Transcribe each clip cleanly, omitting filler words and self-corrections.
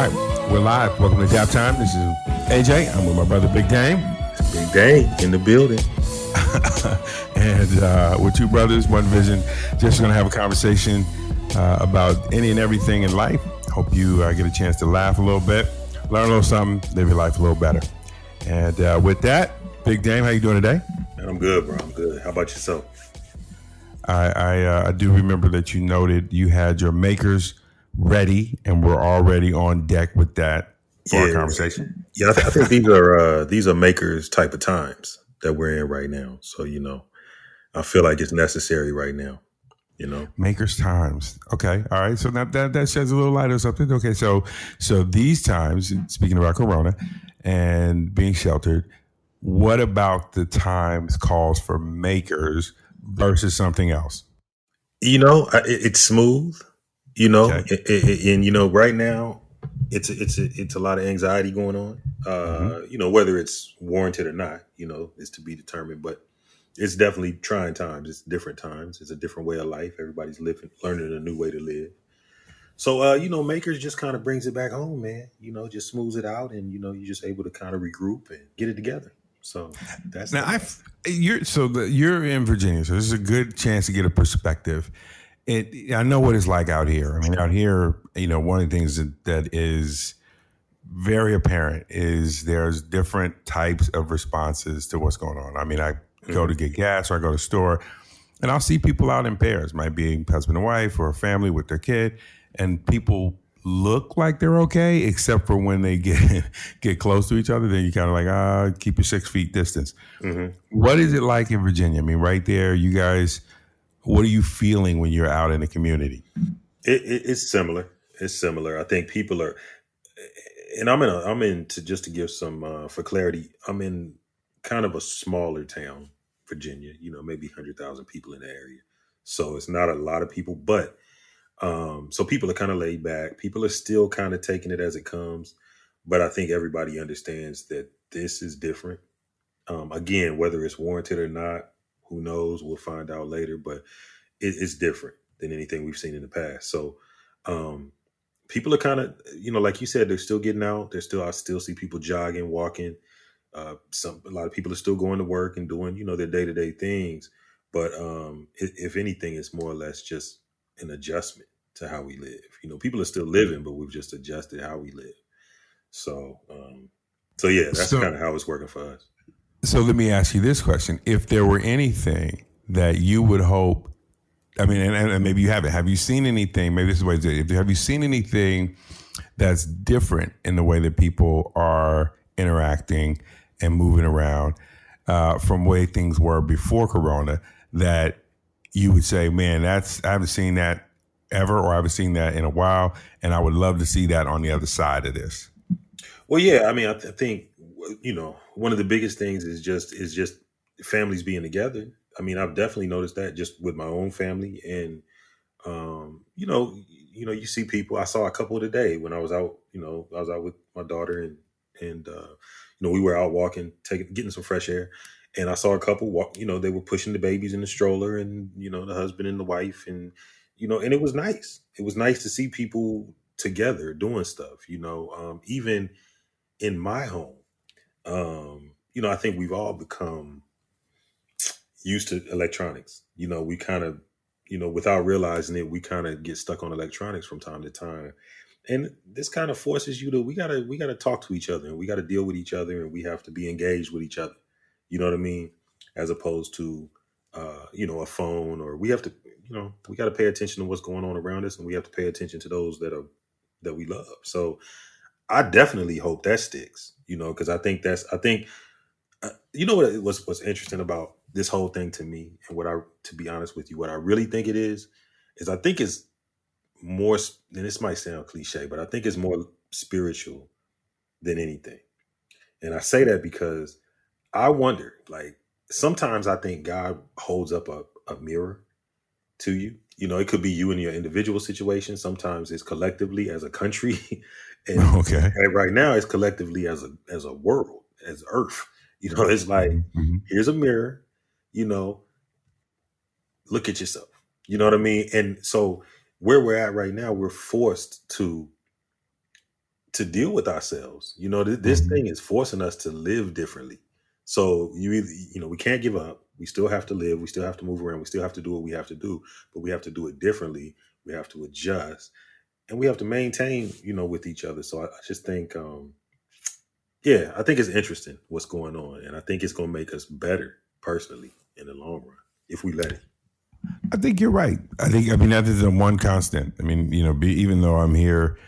right, we're live. Welcome to Daptime. This is AJ. I'm with my brother Big Dame. Big Day in the building. And we're two brothers, one vision. Just going to have a conversation about any and everything in life. Hope you get a chance to laugh a little bit, learn a little something, live your life a little better. And with that, Big Dame, how you doing today? Man, I'm good, bro. I'm good. How about yourself? I do remember that you noted you had your makers ready, and we're already on deck with that for our conversation. Yeah, I think these are makers type of times that we're in right now. So I feel like it's necessary right now. Makers times. Okay, all right. So that sheds a little light or something. Okay, so these times, speaking about Corona and being sheltered, what about the times calls for makers versus something else? It's smooth. Okay. And right now, it's a lot of anxiety going on. Whether it's warranted or not, is to be determined. But it's definitely trying times. It's different times. It's a different way of life. Everybody's learning a new way to live. So, makers just kind of brings it back home, man. Just smooths it out, and you're just able to kind of regroup and get it together. So that's Now you're in Virginia, so this is a good chance to get a perspective. I know what it's like out here. I mean, out here, one of the things that is very apparent is there's different types of responses to what's going on. I mean, I go to get gas or I go to the store, and I'll see people out in pairs. Might be husband and wife or a family with their kid, and people look like they're okay, except for when they get close to each other. Then you kind of like, keep your 6 feet distance. Mm-hmm. What is it like in Virginia? I mean, right there, you guys, what are you feeling when you're out in the community? It's similar. It's similar. I think people are, and I'm in just to give some for clarity. I'm in kind of a smaller town, Virginia. Maybe 100,000 people in the area, so it's not a lot of people, but. So people are kind of laid back. People are still kind of taking it as it comes, but I think everybody understands that this is different. Again, whether it's warranted or not, who knows? We'll find out later, but it's different than anything we've seen in the past. So people are kind of, like you said, they're still getting out. I still see people jogging, walking. A lot of people are still going to work and doing, their day-to-day things. But if anything, it's more or less just an adjustment to how we live. People are still living, but we've just adjusted how we live. So, yeah, that's kind of how it's working for us. So let me ask you this question. If there were anything that you would hope, I mean, and maybe you haven't, have you seen anything, maybe this is what it is, have you seen anything that's different in the way that people are interacting and moving around from the way things were before Corona that you would say, man, I haven't seen that ever, or I haven't seen that in a while, and I would love to see that on the other side of this? Well, yeah, I mean, I think, one of the biggest things is just families being together. I mean, I've definitely noticed that just with my own family, and you see people. I saw a couple today when I was out. I was out with my daughter, and we were out walking, getting some fresh air. And I saw a couple walk, they were pushing the babies in the stroller, and, the husband and the wife, and, and it was nice. It was nice to see people together doing stuff, even in my home. I think we've all become used to electronics. We kind of, without realizing it, we kind of get stuck on electronics from time to time. And this kind of forces you to, we gotta talk to each other, and we gotta deal with each other, and we have to be engaged with each other. You know what I mean? As opposed to, a phone, or we have to, we got to pay attention to what's going on around us, and we have to pay attention to those that we love. So I definitely hope that sticks, because I think what's interesting about this whole thing to me, and to be honest with you, what I really think it is I think it's more, and this might sound cliche, but I think it's more spiritual than anything. And I say that because I wonder, like, sometimes I think God holds up a mirror to you. It could be you in your individual situation. Sometimes it's collectively as a country. and, Okay. and right now it's collectively as a world, as Earth. It's like, here's a mirror, look at yourself. You know what I mean? And so where we're at right now, we're forced to to deal with ourselves. This thing is forcing us to live differently. So we can't give up. We still have to live. We still have to move around. We still have to do what we have to do, but we have to do it differently. We have to adjust, and we have to maintain, with each other. So I just think, I think it's interesting what's going on, and I think it's going to make us better personally in the long run if we let it. I think you're right. I mean, that is the one constant. I mean, even though I'm here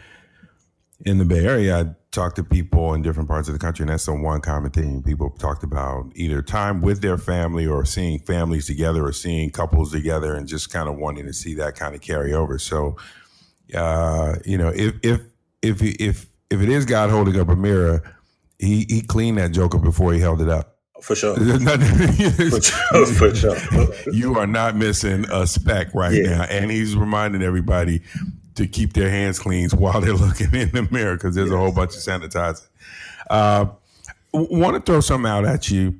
in the Bay Area, I talk to people in different parts of the country, and that's the one common thing. People talked about either time with their family or seeing families together or seeing couples together and just kind of wanting to see that kind of carry over. So, if it is God holding up a mirror, he cleaned that joker before he held it up. For sure. For sure. You are not missing a speck right now. And he's reminding everybody to keep their hands clean while they're looking in the mirror because there's a whole bunch of sanitizer. Want to throw something out at you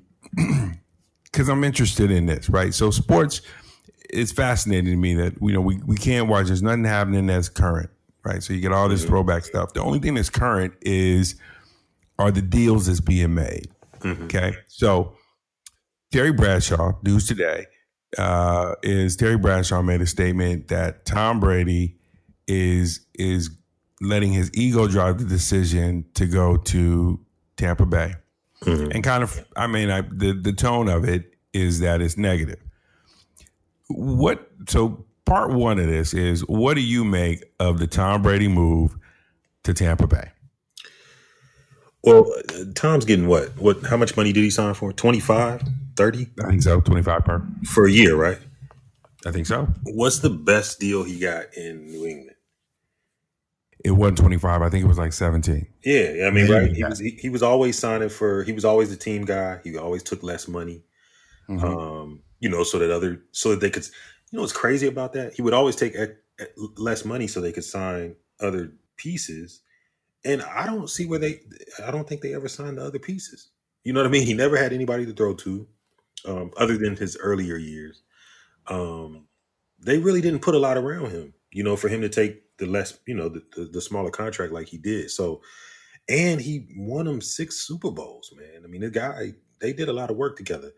because I'm interested in this, right? So sports, it's fascinating to me that, we can't watch. There's nothing happening that's current, right? So you get all this throwback stuff. The only thing that's current are the deals that's being made. Okay, so Terry Bradshaw, news today, is Terry Bradshaw made a statement that Tom Brady is letting his ego drive the decision to go to Tampa Bay, and kind of, the tone of it is that it's negative. So part one of this is, what do you make of the Tom Brady move to Tampa Bay? Well, Tom's getting what? How much money did he sign for? 25, 30? I think so. 25 per. For a year, right? I think so. What's the best deal he got in New England? It wasn't 25. I think it was like 17. Yeah, I mean, right? He was always signing he was always the team guy. He always took less money. So that they could, what's crazy about that? He would always take less money so they could sign other pieces. And I don't think they ever signed the other pieces. You know what I mean? He never had anybody to throw to, other than his earlier years. They really didn't put a lot around him, for him to take the less, the smaller contract like he did. So, and he won them 6 Super Bowls, man. I mean, they did a lot of work together.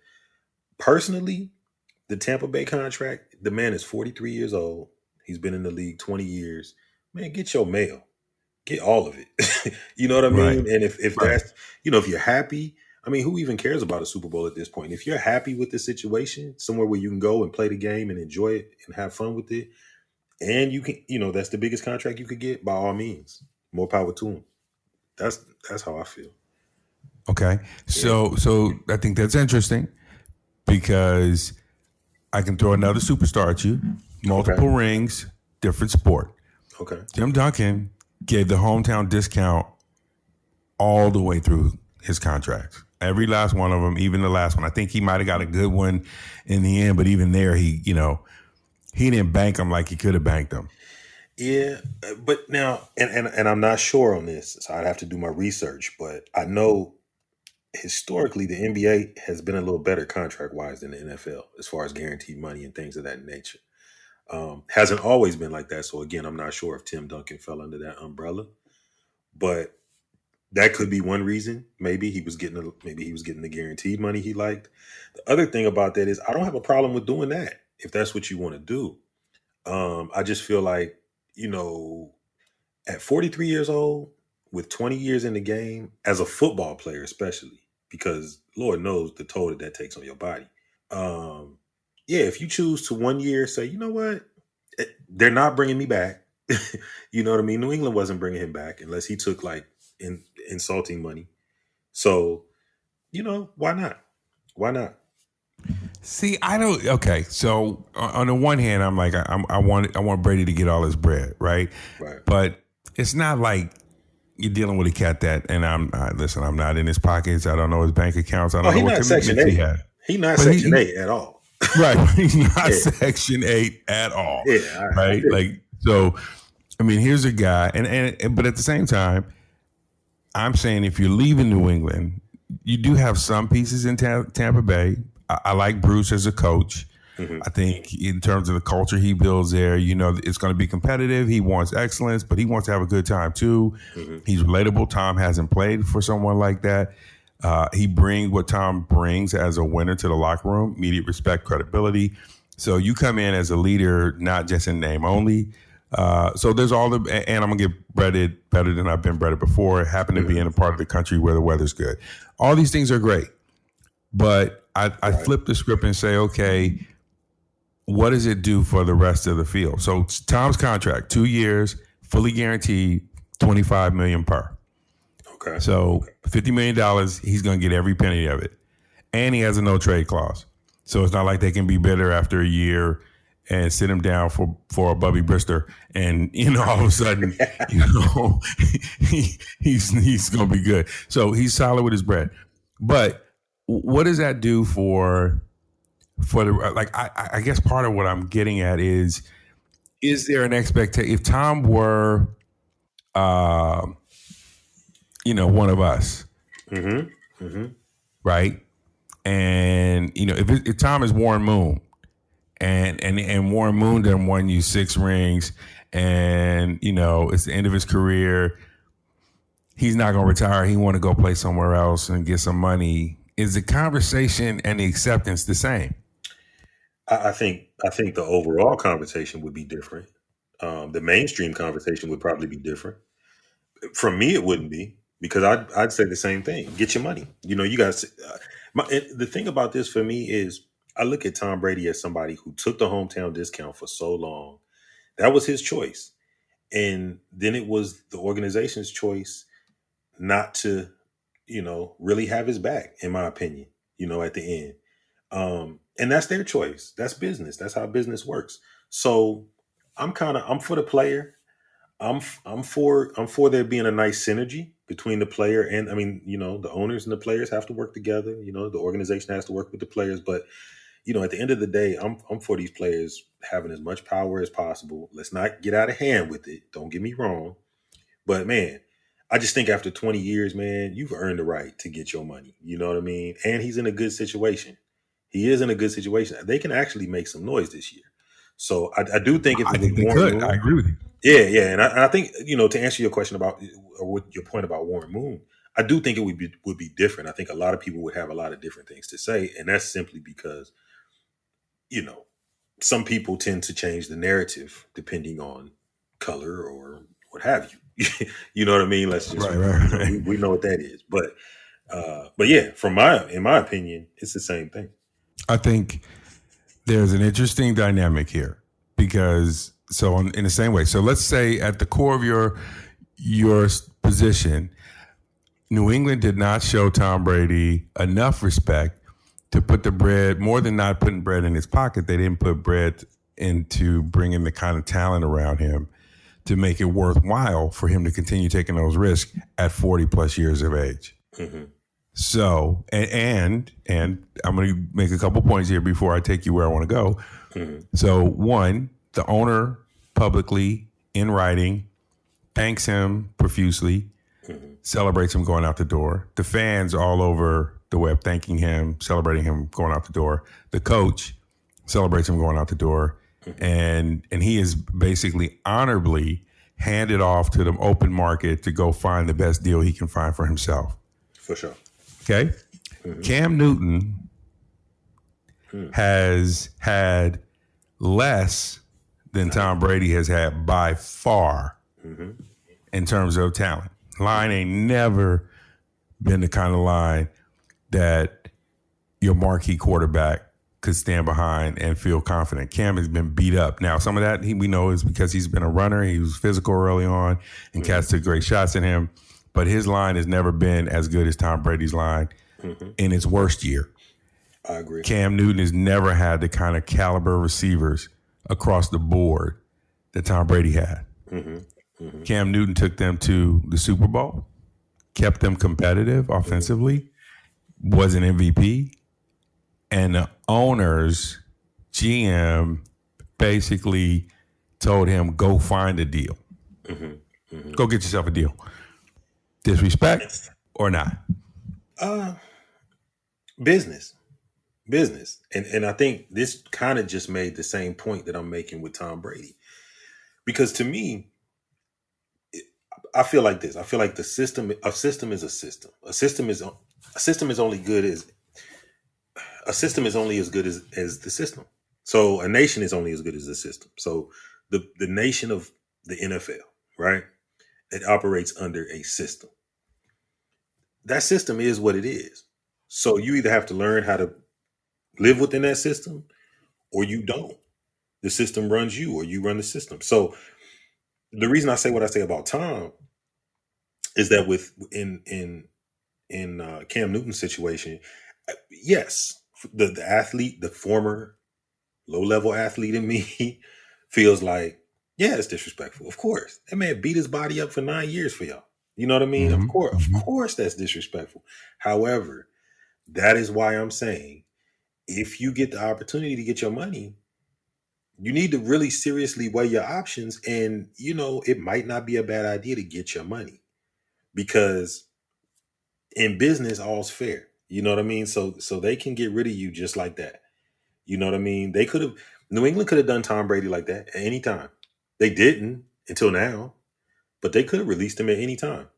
Personally, the Tampa Bay contract, the man is 43 years old. He's been in the league 20 years. Man, get your mail. Get all of it. You know what I mean? Right. And if that's, if you're happy, I mean, who even cares about a Super Bowl at this point? If you're happy with the situation, somewhere where you can go and play the game and enjoy it and have fun with it, and you can, that's the biggest contract you could get, by all means, more power to him. That's how I feel. Okay. So I think that's interesting because I can throw another superstar at you, multiple rings, different sport. Okay. Tim Duncan gave the hometown discount all the way through his contracts. Every last one of them, even the last one. I think he might have got a good one in the end, but even there, he didn't bank them like he could have banked them. Yeah, but now, and I'm not sure on this, so I'd have to do my research, but I know historically the NBA has been a little better contract-wise than the NFL as far as guaranteed money and things of that nature. Hasn't always been like that. So again, I'm not sure if Tim Duncan fell under that umbrella, but that could be one reason. Maybe he was getting the guaranteed money he liked. The other thing about that is I don't have a problem with doing that if that's what you want to do. I just feel like, at 43 years old with 20 years in the game as a football player, especially because Lord knows the toll that takes on your body. If you choose to 1 year say, you know what, they're not bringing me back. You know what I mean? New England wasn't bringing him back unless he took like insulting money. So, why not? Why not? See, I don't. Okay, so on the one hand, I'm like, I want Brady to get all his bread, right? Right. But it's not like you're dealing with a cat that, and I'm not in his pockets. I don't know his bank accounts. I don't know what commitments he had. He's not Section 8 at all. Right. He's not Section 8 at all. Yeah. Right. Like, so, I mean, here's a guy, and but at the same time, I'm saying if you're leaving New England, you do have some pieces in Tampa Bay. I like Bruce as a coach. Hmm. I think in terms of the culture he builds there, it's going to be competitive. He wants excellence, but he wants to have a good time too. Hmm. He's relatable. Tom hasn't played for someone like that. He brings what Tom brings as a winner to the locker room: immediate respect, credibility. So you come in as a leader, not just in name only. So there's and I'm gonna get breaded better than I've been breaded before. Happen to be in a part of the country where the weather's good. All these things are great, but I Right. flip the script and say, okay, what does it do for the rest of the field? So Tom's contract, 2 years, fully guaranteed, $25 million per. Okay. So $50 million, he's going to get every penny of it. And he has a no trade clause. So it's not like they can be bitter after a year and sit him down for a Bubby Brister. And, all of a sudden, he's going to be good. So he's solid with his bread. But what does that do for the, like, I guess part of what I'm getting at is there an expectation if Tom were, one of us, Hmm. Hmm. right? And if Tom is Warren Moon, and Warren Moon done won you 6 rings, and it's the end of his career, he's not going to retire. He want to go play somewhere else and get some money. Is the conversation and the acceptance the same? I think the overall conversation would be different. The mainstream conversation would probably be different. From me, it wouldn't be, because I'd say the same thing. Get your money. You guys. The thing about this for me is I look at Tom Brady as somebody who took the hometown discount for so long. That was his choice, and then it was the organization's choice not to, really have his back. In my opinion, at the end. And that's their choice. That's business. That's how business works. So I'm for the player. I'm for there being a nice synergy between the player and, I mean, the owners and the players have to work together. The organization has to work with the players. But, at the end of the day, I'm for these players having as much power as possible. Let's not get out of hand with it. Don't get me wrong. But man, I just think after 20 years, man, you've earned the right to get your money. You know what I mean? And he's in a good situation. He is in a good situation. They can actually make some noise this year. So I do think if I it was think they Warren could. I Moon, agree with you. yeah, and I think to answer your question about, or what your point about Warren Moon, I do think it would be different. I think a lot of people would have a lot of different things to say, and that's simply because you know some people tend to change the narrative depending on color or what have you. You know what I mean? Let's just Right. we know what that is, but yeah, in my opinion, it's the same thing. I think there's an interesting dynamic here because in the same way. So let's say at the core of your position, New England did not show Tom Brady enough respect to put the bread, more than not putting bread in his pocket. They didn't put bread into bringing the kind of talent around him to make it worthwhile for him to continue taking those risks at 40 plus years of age. Mm-hmm. So, and I'm going to make a couple points here before I take you where I want to go. Mm-hmm. So, one, the owner publicly in writing thanks him profusely, Mm-hmm. celebrates him going out the door. The fans all over the web thanking him, celebrating him going out the door. The coach celebrates him going out the door. Mm-hmm. And he is basically honorably handed off to the open market to go find the best deal he can find for himself. For sure. Okay? Mm-hmm. Cam Newton has had less than Tom Brady has had by far in terms of talent. Line ain't never been the kind of line that your marquee quarterback could stand behind and feel confident. Cam has been beat up. Now, some of that we know is because he's been a runner. He was physical early on, and cats took great shots at him. But his line has never been as good as Tom Brady's line in its worst year. I agree. Cam Newton has never had the kind of caliber receivers across the board that Tom Brady had. Cam Newton took them to the Super Bowl, kept them competitive offensively, was an MVP, and the owner's GM basically told him, go find a deal. Go get yourself a deal. Disrespect or not? Business. business. And I think this kind of just made the same point that I'm making with Tom Brady. Because to me, I feel like this. I feel like a system is a system. A system is only good as a system is only as good as the system. So a nation is only as good as the system. So the nation of the NFL, right? It operates under a system. That system is what it is. So you either have to learn how to live within that system or you don't. The system runs you or you run the system. So the reason I say what I say about Tom is that with in Cam Newton's situation, yes, the athlete, the former low level athlete in me feels like, yeah, it's disrespectful. Of course, that man beat his body up for 9 years for y'all. You know what I mean? Mm-hmm. Of Mm-hmm. course, that's disrespectful. However, that is why I'm saying, if you get the opportunity to get your money, you need to really seriously weigh your options. And it might not be a bad idea to get your money, because in business, all's fair. You know what I mean? So they can get rid of you just like that. You know what I mean? New England could have done Tom Brady like that at any time. They didn't until now, but they could have released him at any time.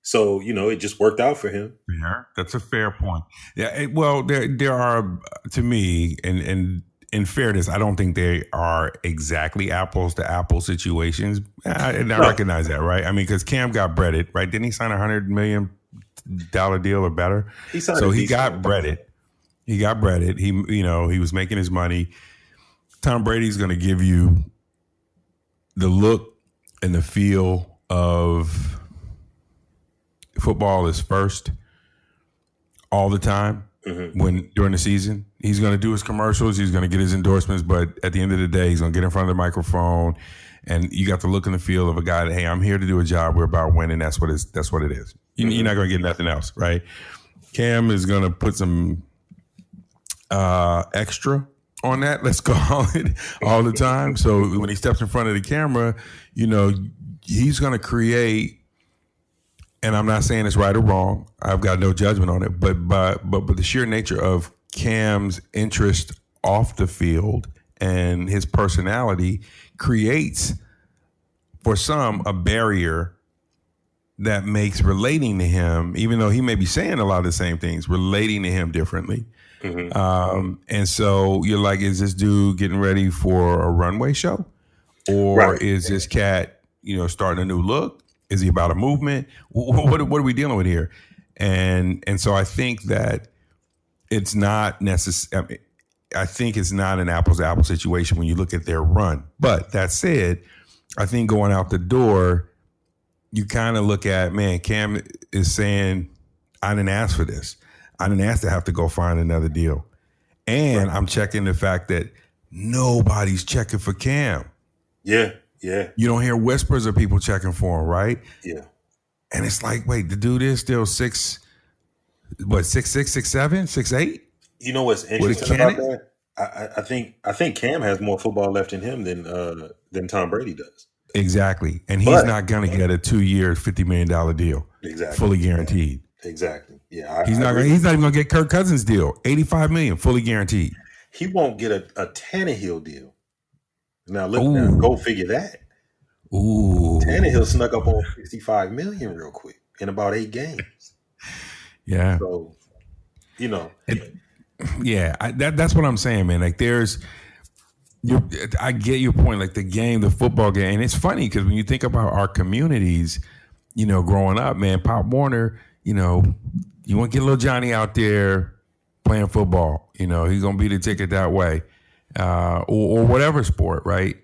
So, it just worked out for him. Yeah, that's a fair point. Yeah, well, there are, to me, and in fairness, I don't think they are exactly apples to apples situations. And I No, recognize that, right? I mean, because Cam got breaded, right? Didn't he sign $100 million deal or better? he signed So a he decent got contract. breaded. He got breaded. He was making his money. Tom Brady's going to give you the look and the feel of football is first all the time. Mm-hmm. During the season, he's going to do his commercials, he's going to get his endorsements, but at the end of the day, he's going to get in front of the microphone, and you got the look and the feel of a guy that, hey, I'm here to do a job. We're about winning. That's what it is. Mm-hmm. You're not going to get nothing else, right? Cam is going to put some extra on that, let's call it, all the time. So when he steps in front of the camera, he's going to create. And I'm not saying it's right or wrong. I've got no judgment on it. But the sheer nature of Cam's interest off the field and his personality creates, for some, a barrier that makes relating to him, even though he may be saying a lot of the same things, relating to him differently. Mm-hmm. And so you're like, is this dude getting ready for a runway show? Or Right. is this cat, starting a new look? Is he about a movement? What are we dealing with here? And so I think that it's not necessary. I think it's not an apples to apples situation when you look at their run. But that said, I think going out the door, you kind of look at, man, Cam is saying, I didn't ask for this. I didn't ask to have to go find another deal. And Right. I'm checking the fact that nobody's checking for Cam. Yeah. Yeah. You don't hear whispers of people checking for him, right? Yeah. And it's like, wait, the dude is still 6'6", 6'7", 6'8"? You know what's With a interesting about cannon? that? I think Cam has more football left in him than Tom Brady does. Exactly. And he's But not going to get a 2-year, $50 million deal, exactly. fully guaranteed. Exactly. Yeah. He's I not agree. even going to get Kirk Cousins' deal, $85 million, fully guaranteed. He won't get a Tannehill deal. Now look, Ooh. go figure that. Ooh. Tannehill snuck up on $65 million real quick in about 8 games. Yeah. So, That's what I'm saying, man. Like I get your point. Like the football game, and it's funny because when you think about our communities, growing up, man, Pop Warner, you want to get little Johnny out there playing football. He's gonna be the ticket that way, or whatever sport, right?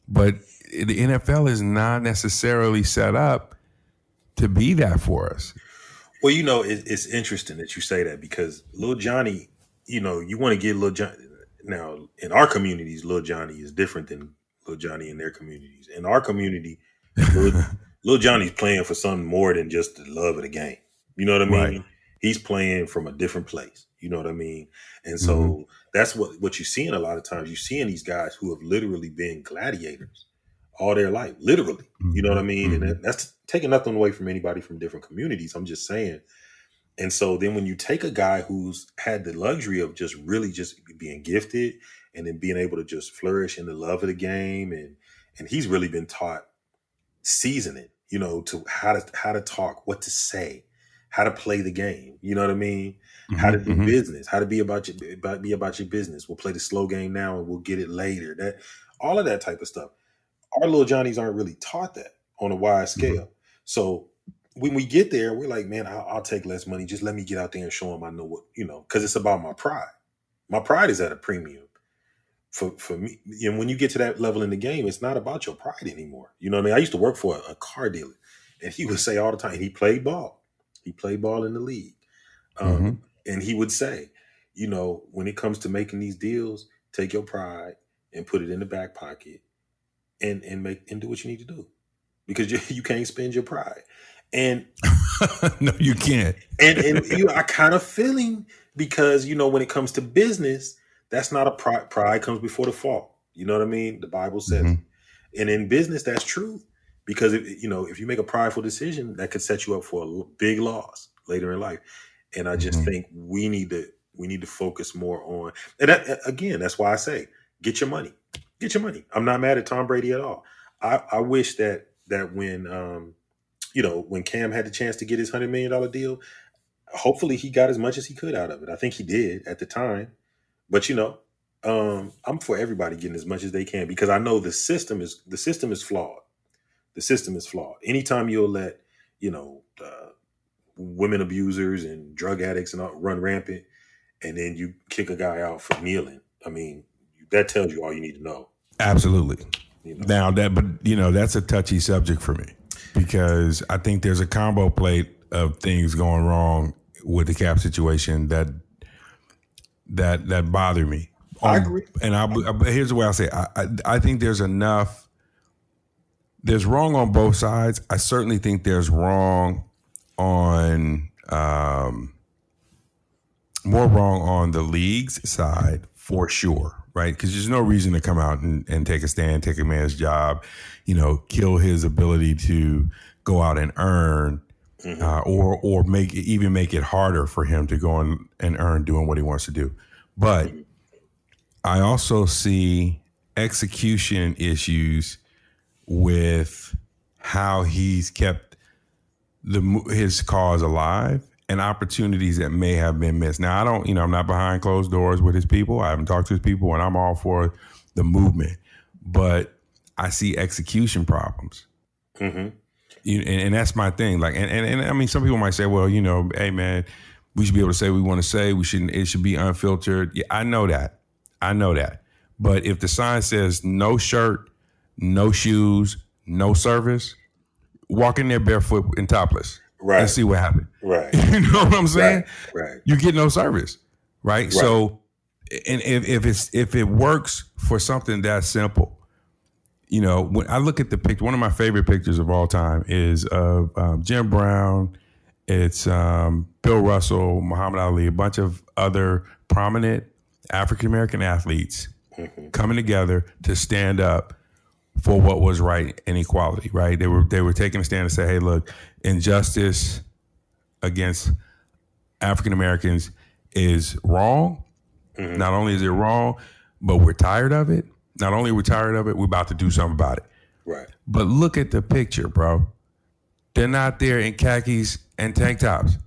But the NFL is not necessarily set up to be that for us. well, it's interesting that you say that, because Lil Johnny, you want to get Lil Johnny. Now, in our communities, Lil Johnny is different than Lil Johnny in their communities. In our community, Lil Johnny's playing for something more than just the love of the game. You know what I mean? Right. He's playing from a different place. You know what I mean? And Mm-hmm. so that's what you're seeing a lot of times. You're seeing these guys who have literally been gladiators all their life, literally. You know what I mean? Mm-hmm. And that's taking nothing away from anybody from different communities. I'm just saying, And so then when you take a guy who's had the luxury of just really just being gifted and then being able to just flourish in the love of the game, and he's really been taught seasoning, to how to talk, what to say, how to play the game. You know what I mean? How to do business, how to be about your business. We'll play the slow game now and we'll get it later. That all of that type of stuff. Our little Johnnies aren't really taught that on a wide scale. So when we get there, we're like, man, I'll take less money. Just let me get out there and show them I know what, because it's about my pride. My pride is at a premium for me. And when you get to that level in the game, it's not about your pride anymore. You know what I mean? I used to work for a car dealer, and he would say all the time, he played ball. He played ball in the league. And he would say, when it comes to making these deals, take your pride and put it in the back pocket and do what you need to do, because you can't spend your pride. And no, you can't. and I kind of feeling, because when it comes to business, that's not a pride comes before the fall. You know what I mean? The Bible says, and in business, that's true, because if you make a prideful decision, that could set you up for a big loss later in life. And I just think we need to focus more on, and again, that's why I say, get your money. I'm not mad at Tom Brady at all. I wish that when when Cam had the chance to get his $100 million deal, hopefully he got as much as he could out of it. I think he did at the time. But I'm for everybody getting as much as they can, because I know the system is flawed. The system is flawed. Anytime you'll let women abusers and drug addicts and all run rampant, and then you kick a guy out for kneeling, I mean, that tells you all you need to know. Absolutely. Now that's a touchy subject for me, because I think there's a combo plate of things going wrong with the cap situation that bother me. I agree. And here's the way I'll say it. I think there's enough. There's wrong on both sides. I certainly think there's wrong on more wrong on the league's side for sure, right? Because there's no reason to come out and take a stand, take a man's job, kill his ability to go out and earn, or make it harder for him to go and earn doing what he wants to do. But I also see execution issues with how he's kept his cause alive and opportunities that may have been missed. Now, I'm not behind closed doors with his people. I haven't talked to his people, and I'm all for the movement. But I see execution problems. And that's my thing. Like, and I mean, some people might say, well, hey man, we should be able to say what we want to say. It should be unfiltered. Yeah, I know that. But if the sign says no shirt, no shoes, no service, walk in there barefoot and topless, right, and see what happens. Right. You know what I'm saying? Right. You get no service. Right. So, and if it works for something that simple, when I look at the picture, one of my favorite pictures of all time is of Jim Brown. It's Bill Russell, Muhammad Ali, a bunch of other prominent African-American athletes coming together to stand up for what was right and equality, right? They were taking a stand to say, hey, look, injustice against African-Americans is wrong. Not only is it wrong, but we're tired of it. Not only are we tired of it, we're about to do something about it. Right. But look at the picture, bro. They're not there in khakis and tank tops.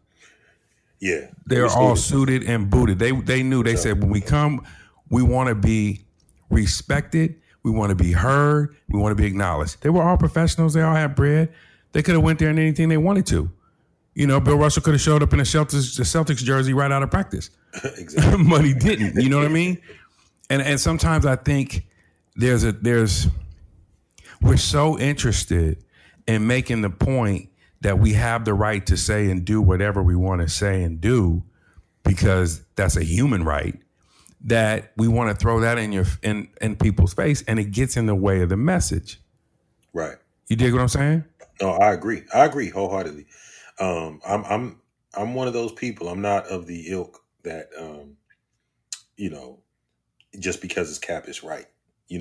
Yeah. They're all suited and booted. They knew. They said, when we come, we want to be respected. We want to be heard. We want to be acknowledged. They were all professionals. They all had bread. They could have went there and anything they wanted to. Bill Russell could have showed up in the Celtics jersey right out of practice. Exactly. But he didn't. You know what I mean? And sometimes I think we're so interested in making the point that we have the right to say and do whatever we want to say and do, because that's a human right, that we want to throw that in people's face, and it gets in the way of the message. Right. You dig what I'm saying? No, I agree wholeheartedly. I'm one of those people. I'm not of the ilk that just because his cap is right. He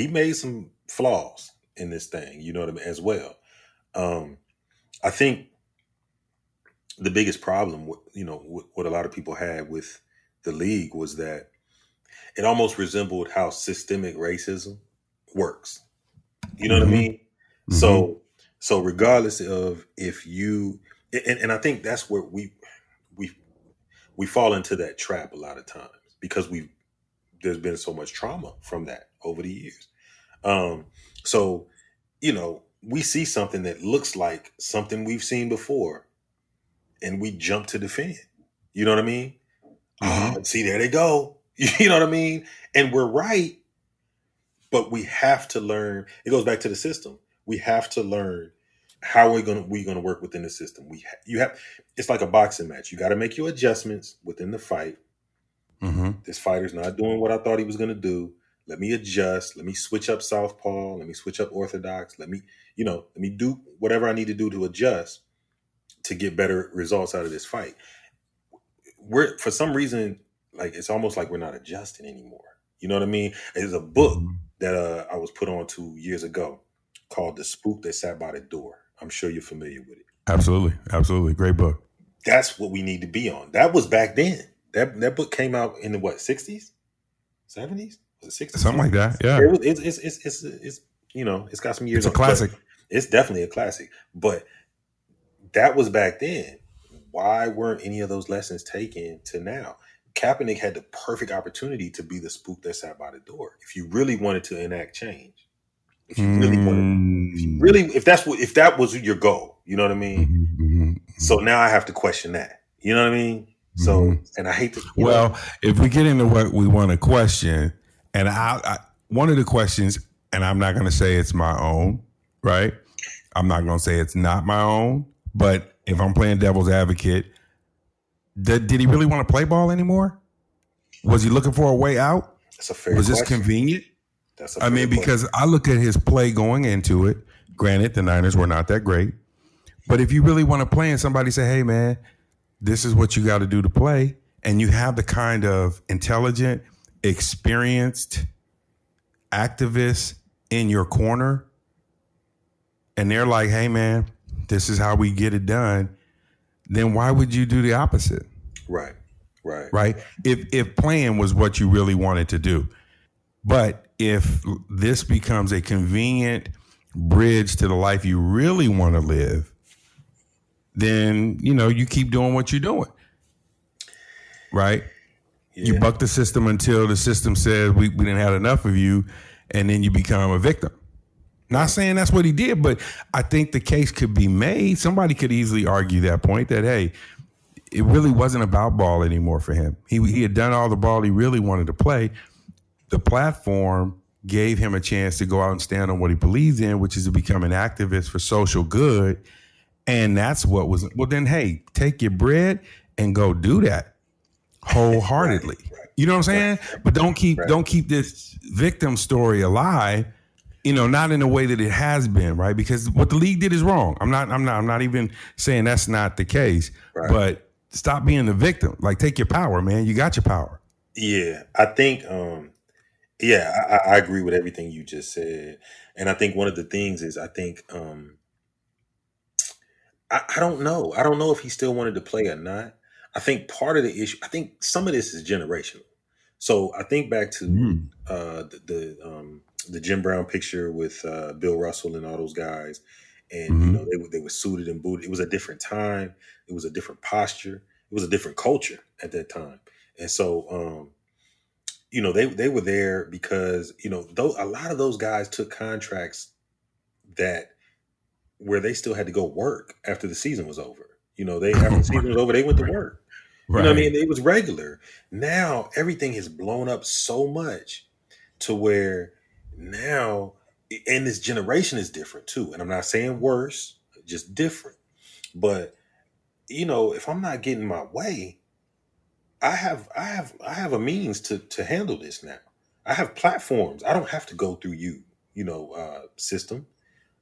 made some flaws in this thing, as well. I think the biggest problem, what a lot of people had with the league was that it almost resembled how systemic racism works. You know what I Mm-hmm. mean? Mm-hmm. So regardless of if you, and I think that's where we we fall into that trap a lot of times because there's been so much trauma from that over the years. Um, so we see something that looks like something we've seen before, and we jump to defend. You know what I mean? Mm-hmm. Oh, see, there they go. You know what I mean? And we're right, but we have to learn. It goes back to the system. We have to learn how we're gonna work within the system. You have. It's like a boxing match. You got to make your adjustments within the fight. Mm-hmm. This fighter's not doing what I thought he was gonna do. Let me adjust. Let me switch up southpaw. Let me switch up orthodox. Let me do whatever I need to do to adjust to get better results out of this fight. We're for some reason like it's almost like we're not adjusting anymore. You know what I mean? There's a book Mm-hmm. that I was put on to years ago called "The Spook That Sat by the Door." I'm sure you're familiar with it. Absolutely. Absolutely. Great book. That's what we need to be on. That was back then. That book came out in the what 60s, 70s? Was it 60s? Something like that. Yeah. It was, it's it's got some years It's a on it, but classic. it's definitely a classic. But that was back then. Why weren't any of those lessons taken to now? Kaepernick had the perfect opportunity to be the spook that sat by the door. If you really wanted to enact change, if you really wanted, Mm-hmm. if that was your goal, you know what I mean. Mm-hmm. So now I have to question that. You know what I mean. Mm-hmm. So, and I hate to, Well, if we get into what we want to question, and one of the questions, and I'm not going to say it's my own, right? I'm not going to say it's not my own, but if I'm playing devil's advocate, did he really want to play ball anymore? Was he looking for a way out? that's a fair Was this question. convenient? That's a I fair mean, question. because I look at his play going into it. Granted, the Niners were not that great. But if you really want to play and somebody say, hey, man, this is what you got to do to play, and you have the kind of intelligent, experienced activists in your corner, and they're like, hey, man, this is how we get it done, then why would you do the opposite? Right. Right? If playing was what you really wanted to do. But if this becomes a convenient bridge to the life you really want to live, then, you keep doing what you're doing. Right? Yeah. You buck the system until the system says we didn't have enough of you, and then you become a victim. Not saying that's what he did, but I think the case could be made. Somebody could easily argue that point that, hey, it really wasn't about ball anymore for him. He had done all the ball he really wanted to play. The platform gave him a chance to go out and stand on what he believes in, which is to become an activist for social good. And that's what was, well, then, hey, take your bread and go do that wholeheartedly. Right. You know what I'm saying? But don't Right. keep this victim story alive, not in the way that it has been, right? Because what the league did is wrong. I'm not even saying that's not the case. Right. But stop being the victim. Like, take your power, man. You got your power. Yeah. I think I agree with everything you just said. And I think one of the things is I think I don't know. I don't know if he still wanted to play or not. I think part of the issue, I think some of this is generational. So I think back to Mm. the Jim Brown picture with Bill Russell and all those guys, and Mm-hmm. they were suited and booted. It was a different time. It was a different posture. It was a different culture at that time, and so they were there because though a lot of those guys took contracts that where they still had to go work after the season was over. They after the season was over, they went to work. You know what I Right. mean? It was regular. Now everything has blown up so much to where now, and this generation is different too. And I'm not saying worse, just different. But if I'm not getting my way, I have a means to handle this now. I have platforms. I don't have to go through system.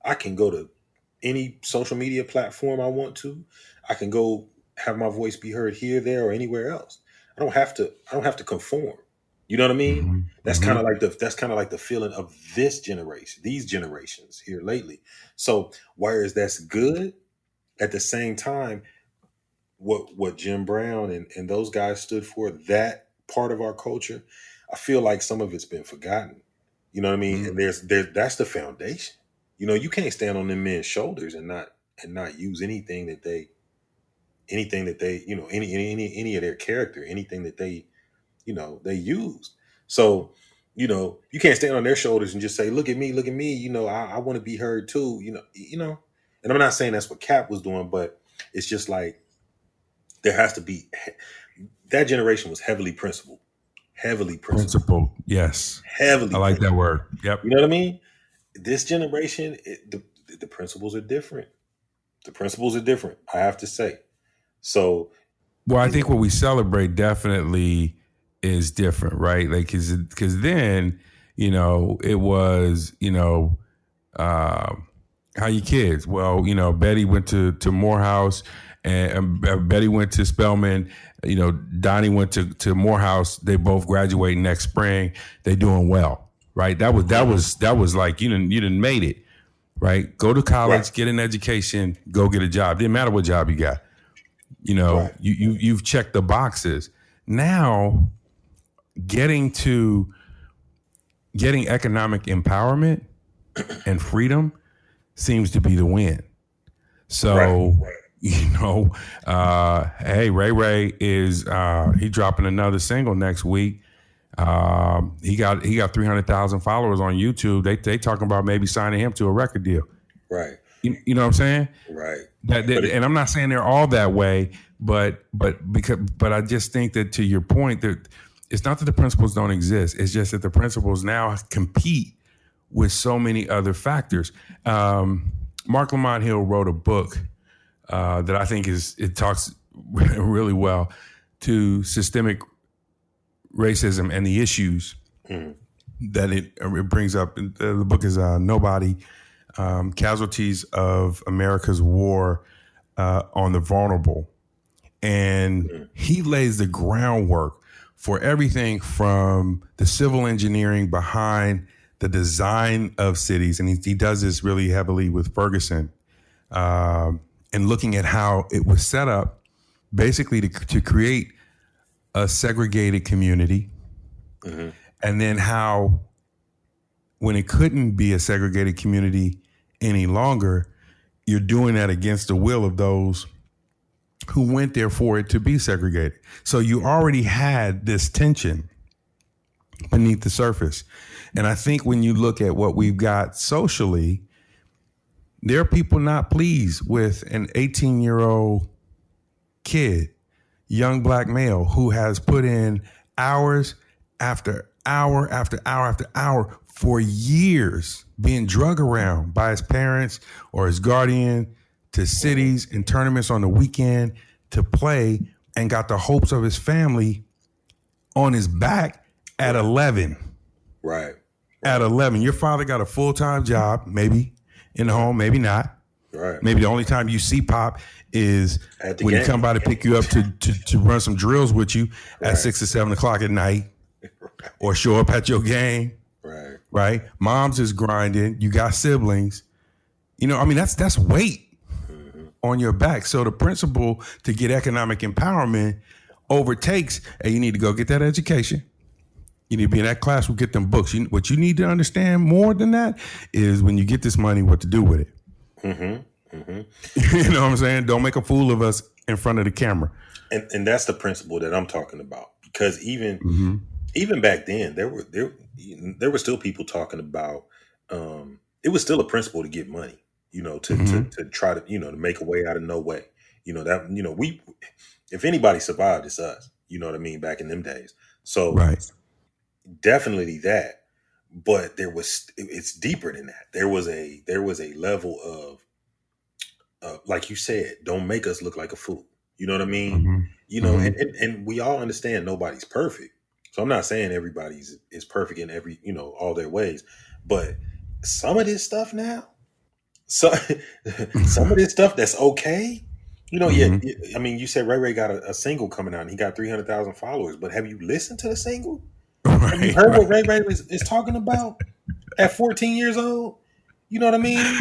I can go to any social media platform I want to. I can go have my voice be heard here, there, or anywhere else. I don't have to conform. You know what I mean? Mm-hmm. That's Mm-hmm. kind of like the feeling of this generation, these generations here lately. So whereas that's good, at the same time, what Jim Brown and those guys stood for, that part of our culture, I feel like some of it's been forgotten. You know what I mean? And Mm. there's that's the foundation. You know, you can't stand on them men's shoulders and not use anything that they, you know, any of their character, anything that they, you know, they used. So, you know, you can't stand on their shoulders and just say, look at me, you know, I want to be heard too, you know. And I'm not saying that's what Cap was doing, but it's just like there has to be, that generation was heavily principled, Principle. Yes. heavily I like that principled. word. Yep. You know what I mean? This generation, the principles are different. The principles are different, I have to say. So, Well, I you think know, what we celebrate definitely is different, right? Like, because then, you know, it was, you know, uh, how you kids? Well, you know, Betty went to Morehouse, and Betty went to Spelman. You know, Donnie went to Morehouse. They both graduate next spring. They doing well, right? That was like you didn't made it, right? Go to right, college, get an education, go get a job. Didn't matter what job you got. You know, right, you've checked the boxes. Now, getting to getting economic empowerment and freedom seems to be the win. right, So, you know, hey, Ray Ray is he dropping another single next week. He got 300,000 followers on YouTube. They talking about maybe signing him to a record deal. right, You know what I'm saying? right. That, But it, and I'm not saying they're all that way, but I just think that, to your point, that it's not that the principles don't exist. It's just that the principles now compete with so many other factors. Mark Lamont Hill wrote a book that I think it talks really well to systemic racism and the issues mhm, that it brings up. The book is Nobody, Casualties of America's War on the Vulnerable. And mhm, he lays the groundwork for everything from the civil engineering behind the design of cities. And he does this really heavily with Ferguson, and looking at how it was set up basically to create a segregated community. mhm, And then how, when it couldn't be a segregated community any longer, you're doing that against the will of those who went there for it to be segregated. So you already had this tension beneath the surface. And I think when you look at what we've got socially, there are people not pleased with an 18-year-old kid, young black male, who has put in hours after hour after hour after hour for years being drug around by his parents or his guardian to mhm. cities and tournaments on the weekend to play, and got the hopes of his family on his back at Right, 11. right, At right, 11, your father got a full-time job, maybe in the right, home, maybe not. right. Maybe the only time you see Pop is At the when he come game. by to pick you up to run some drills with you at Right, 6 or 7 o'clock at night, or show up at your game, right, right? Mom's is grinding. You got siblings. You know, I mean, that's weight mhm, on your back. So the principle to get economic empowerment overtakes, and you need to go get that education. You need to be in that class. Get them books. What you need to understand more than that is, when you get this money, what to do with it. mhm, mhm. You know what I'm saying? Don't make a fool of us in front of the camera. And that's the principle that I'm talking about. Because Mm-hmm. even back then, there were still people talking about. It was still a principle to get money. You know, Mm-hmm. to try to, you know, to make a way out of no way. You know that, you know, we, if anybody survived, it's us. You know what I mean? Back in them days. So Right. definitely that. But it's deeper than that. There was a level of, like you said, don't make us look like a fool. You know what I mean? Mm-hmm. You know, Mm-hmm. and we all understand nobody's perfect. So I'm not saying everybody's is perfect in every, you know, all their ways, but some of this stuff now, so some of this stuff that's okay. You know, yeah. Mm-hmm. I mean, you said Ray Ray got a single coming out and he got 300,000 followers, but have you listened to the single? Have you Right. heard what Right. Ray Ray is talking about at 14 years old? You know what I mean?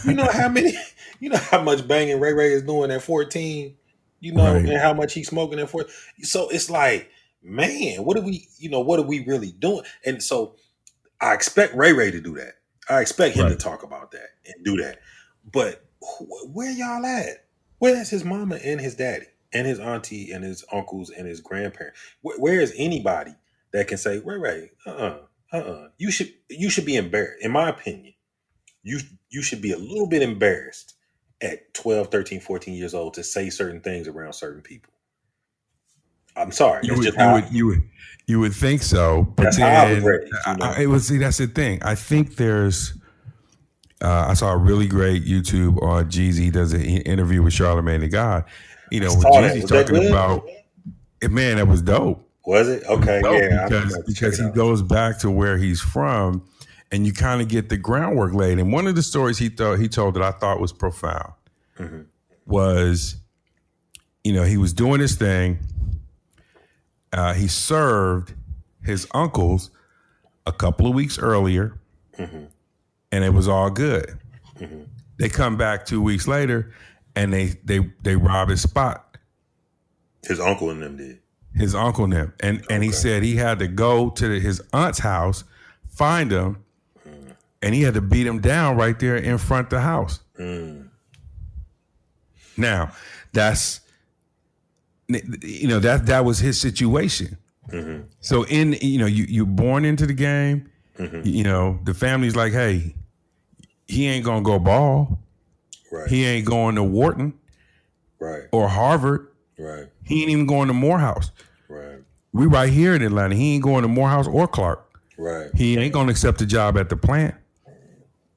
You know how many, you know how much banging Ray Ray is doing at 14? Right. and how much he's smoking it for. So it's like, man, what are we really doing? And so I expect Ray to do that. I expect him to Right. talk about that and do that. But where y'all at? Where's his mama and his daddy and his auntie and his uncles and his grandparents? Where is anybody that can say, Ray, you should be embarrassed. In my opinion, you should be a little bit embarrassed at 12, 13, 14 years old to say certain things around certain people. I'm sorry. You That's would just you how would you would you would think so, but that's how I was then raised, you know. it was see that's the thing. I think there's I saw a really great YouTube on Jeezy. He does an interview with Charlamagne the God. I When saw that. Jeezy's Was that talking good? about it, man, that was dope. Was it? It was Okay, dope yeah. I'm gonna have to check because it he out. goes back to where he's from, and you kind of get the groundwork laid. And one of the stories he told that I thought was profound Mm-hmm. was, he was doing his thing. He served his uncles a couple of weeks earlier, Mm-hmm. and it was all good. Mm-hmm. They come back 2 weeks later, and they rob his spot. His uncle and them did. His uncle and them, and he Okay. said he had to go to his aunt's house, find him, and he had to beat him down right there in front of the house. Mm. Now, that's that was his situation. Mm-hmm. So you're born into the game. Mm-hmm. The family's like, hey, he ain't gonna go ball. Right. He ain't going to Wharton Right. or Harvard. Right. He ain't even going to Morehouse. Right. We right here in Atlanta. He ain't going to Morehouse or Clark. Right. He ain't gonna accept a job at the plant.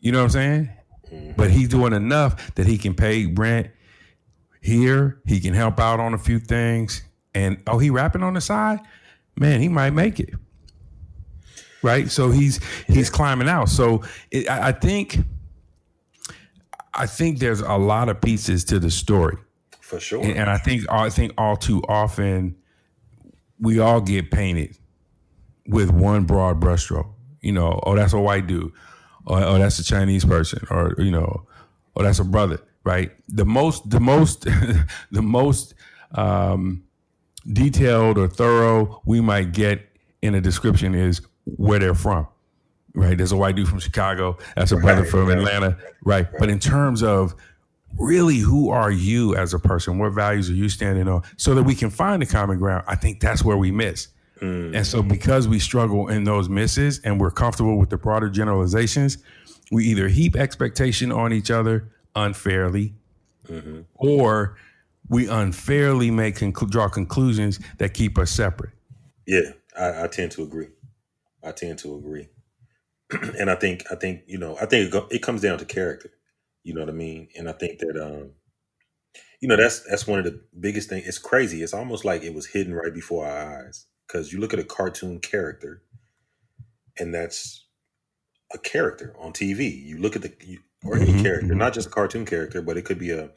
You know what I'm saying? Mm-hmm. But he's doing enough that he can pay rent here. He can help out on a few things. And he rapping on the side? Man, he might make it. Right? So he's climbing out. So I think there's a lot of pieces to the story. For sure. And I think all too often we all get painted with one broad brushstroke. That's a white dude. Or that's a Chinese person, or that's a brother, right? The most detailed or thorough we might get in a description is where they're from, right? There's a white dude from Chicago, that's a brother from Atlanta, right? But in terms of really, who are you as a person? What values are you standing on? So that we can find the common ground. I think that's where we miss. And so because we struggle in those misses and we're comfortable with the broader generalizations, we either heap expectation on each other unfairly, or we unfairly draw conclusions that keep us separate. Yeah, I tend to agree. And I think it comes down to character. You know what I mean? And I think that that's one of the biggest things. It's crazy. It's almost like it was hidden right before our eyes. Because you look at a cartoon character, and that's a character on TV. You look at or any character, not just a cartoon character, but it could be a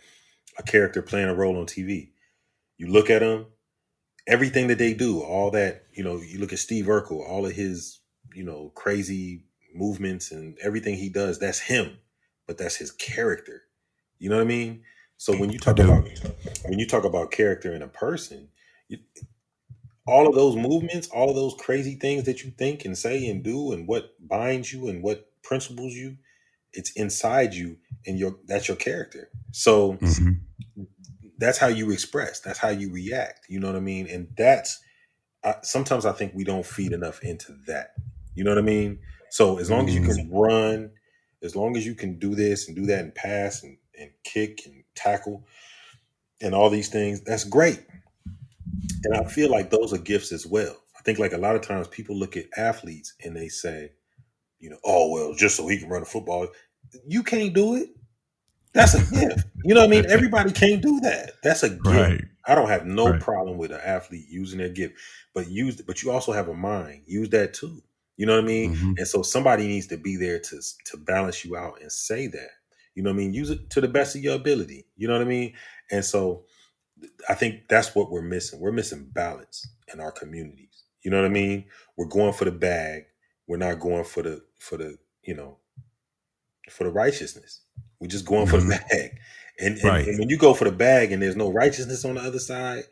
character playing a role on TV. You look at them, everything that they do, all that, you look at Steve Urkel, all of his, crazy movements and everything he does, that's him, but that's his character. You know what I mean? So when you talk about character in a person, all of those movements, all of those crazy things that you think and say and do, and what binds you and what principles you, it's inside you, and that's your character. So that's how you express. That's how you react. You know what I mean? And sometimes I think we don't feed enough into that. You know what I mean? So as long as you can run, as long as you can do this and do that and pass and kick and tackle and all these things, that's great. And I feel like those are gifts as well. I think like a lot of times people look at athletes and they say, oh, well, just so he can run a football. You can't do it. That's a gift. You know what I mean? Everybody can't do that. That's a gift. Right. I don't have no problem with an athlete using their gift, but you also have a mind. Use that too. You know what I mean? And so somebody needs to be there to balance you out and say that. You know what I mean? Use it to the best of your ability. You know what I mean? And so I think that's what we're missing. We're missing balance in our communities. You know what I mean? We're going for the bag. We're not going for the righteousness. We're just going for the bag. Right. And when you go for the bag and there's no righteousness on the other side,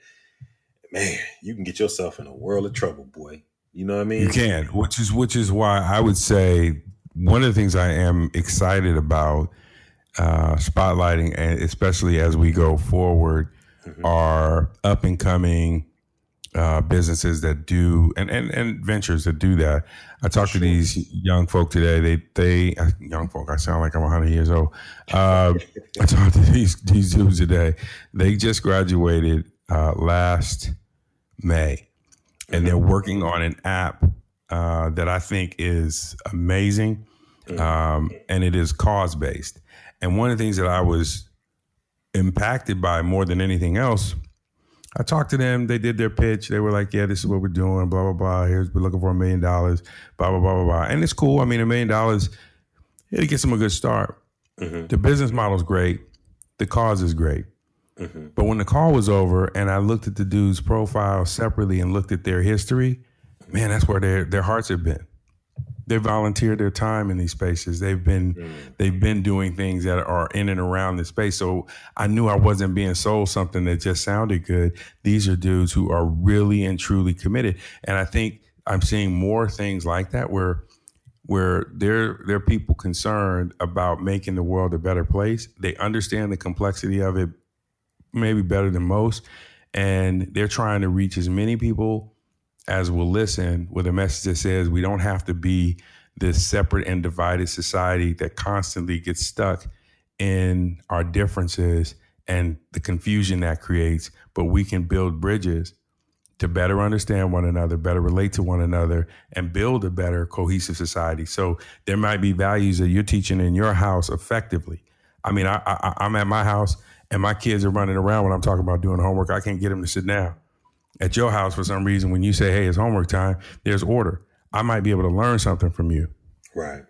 man, you can get yourself in a world of trouble, boy. You know what I You mean? can, which is why I would say one of the things I am excited about spotlighting, and especially as we go forward, are up and coming businesses that do and ventures that do that. I talked to these young folk today. They young folk. I sound like I'm 100 years old. I talked to these dudes today. They just graduated last May, and they're working on an app that I think is amazing, and it is cause based. And one of the things that I was impacted by more than anything else, I talked to them. They did their pitch. They were like, "Yeah, this is what we're doing. Blah blah blah. We're looking for $1 million. Blah blah blah blah blah." And it's cool. I mean, $1 million, it gets them a good start. The business model is great. The cause is great. But when the call was over, and I looked at the dude's profile separately and looked at their history, man, that's where their hearts have been. They volunteered their time in these spaces. They've been doing things that are in and around this space. So I knew I wasn't being sold something that just sounded good. These are dudes who are really and truly committed. And I think I'm seeing more things like that where there are people concerned about making the world a better place. They understand the complexity of it maybe better than most. And they're trying to reach as many people as will listen with a message that says we don't have to be this separate and divided society that constantly gets stuck in our differences and the confusion that creates, but we can build bridges to better understand one another, better relate to one another, and build a better cohesive society. So there might be values that you're teaching in your house effectively. I mean, I'm at my house and my kids are running around when I'm talking about doing homework. I can't get them to sit down. At your house, for some reason, when you say, "Hey, it's homework time," there's order. I might be able to learn something from you. Right.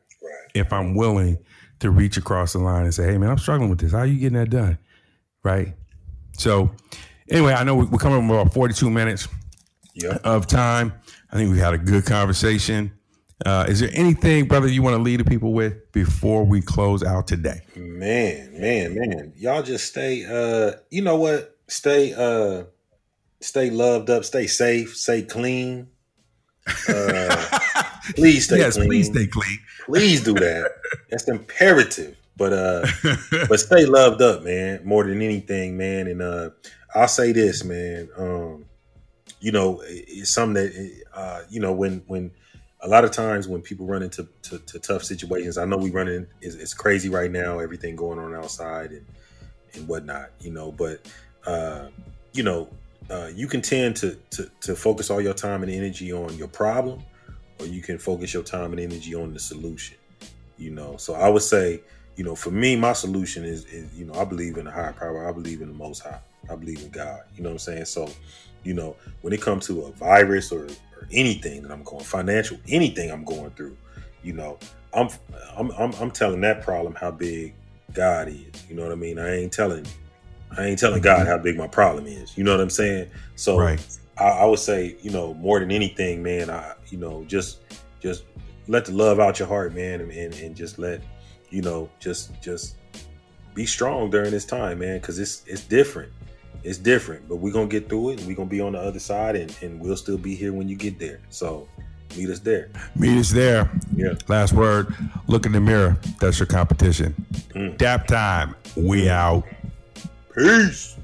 If I'm willing to reach across the line and say, "Hey, man, I'm struggling with this. How are you getting that done?" Right? So anyway, I know we're coming up about 42 minutes of time. I think we had a good conversation. Is there anything, brother, you want to leave the people with before we close out today? Man. Y'all just stay, you know what? Stay loved up, stay safe, stay clean. Please stay clean. Please stay clean. Please do that. That's imperative. But stay loved up, man, more than anything, man. And I'll say this, man. You know, it's something that you know, when a lot of times when people run into tough situations, I know we run in. It's crazy right now. Everything going on outside and whatnot, you know. But you know. You can tend to focus all your time and energy on your problem, or you can focus your time and energy on the solution, you know. So I would say, you know, for me, my solution is you know, I believe in a higher power. I believe in the Most High. I believe in God. You know what I'm saying? So, you know, when it comes to a virus or anything that I'm financial, anything I'm going through, you know, I'm telling that problem how big God is. You know what I mean? I ain't telling God how big my problem is. You know what I'm saying? So right. I would say, you know, more than anything, man, you know, just let the love out your heart, man, and just let, you know, just be strong during this time, man, because it's different. It's different, but we're going to get through it, and we're going to be on the other side, and we'll still be here when you get there. So meet us there. Meet us there. Yeah. Last word, look in the mirror. That's your competition. Daptime. We out. Peace.